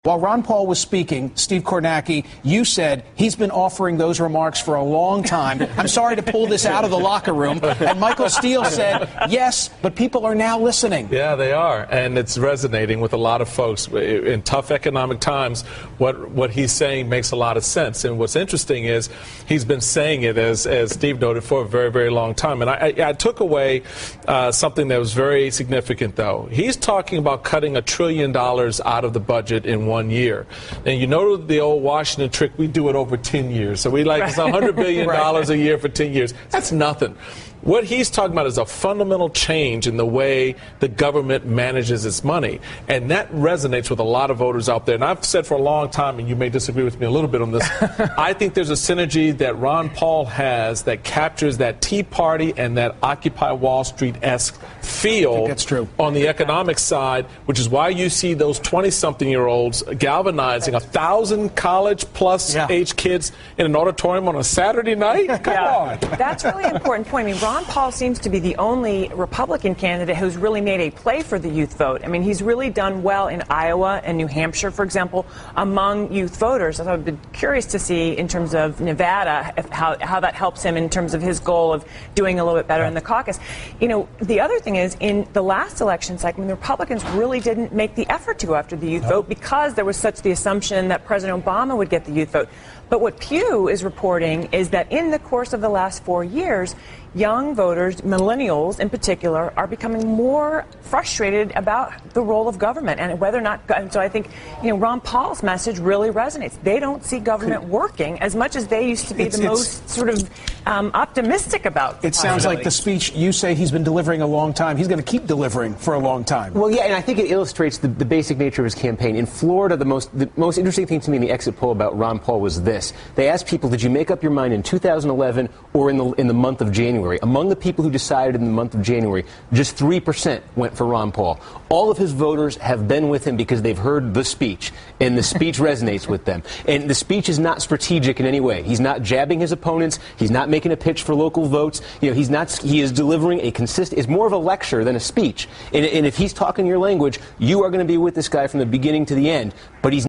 While Ron Paul was speaking, Steve Kornacki, you said he's been offering those remarks for a long time. I'm sorry to pull this out of the locker room. And Michael Steele said, yes, but people are now listening. Yeah, they are. And it's resonating with a lot of folks. In tough economic times, what he's saying makes a lot of sense. And what's interesting is he's been saying it, as Steve noted, for a very, very long time. And I took away something that was very significant, though. He's talking about cutting $1 trillion out of the budget in 1 year. And you know the old Washington trick, we do it over 10 years. So it's $100 billion a year for 10 years. That's nothing. What he's talking about is a fundamental change in the way the government manages its money. And that resonates with a lot of voters out there. And I've said for a long time, and you may disagree with me a little bit on this, I think there's a synergy that Ron Paul has that captures that Tea Party and that Occupy Wall Street-esque feel that's true. On the economic side, which is why you see those 20-something-year-olds galvanizing 1,000 college-plus age kids in an auditorium on a Saturday night? Come on. That's really an important point. I mean, Ron Paul seems to be the only Republican candidate who's really made a play for the youth vote. I mean, he's really done well in Iowa and New Hampshire, for example, among youth voters. So I've been curious to see in terms of Nevada how that helps him in terms of his goal of doing a little bit better in the caucus. You know, the other thing is, in the last election cycle, the Republicans really didn't make the effort to go after the youth vote because there was such the assumption that President Obama would get the youth vote. But what Pew is reporting is that in the course of the last 4 years, young voters, millennials in particular, are becoming more frustrated about the role of government and whether or not. And so I think, Ron Paul's message really resonates. They don't see government working as much as they used to be the most sort of optimistic about. It sounds like the speech you say he's been delivering a long time. He's going to keep delivering for a long time. Well, yeah, and I think it illustrates the basic nature of his campaign. In Florida, the most interesting thing to me in the exit poll about Ron Paul was this. They asked people, did you make up your mind in 2011 or in the month of January? Among the people who decided in the month of January, just 3% went for Ron Paul. All of his voters have been with him because they've heard the speech, and the speech resonates with them. And the speech is not strategic in any way. He's not jabbing his opponents. He's not making a pitch for local votes. He is delivering a consistent, it's more of a lecture than a speech. And if he's talking your language, you are going to be with this guy from the beginning to the end. But he's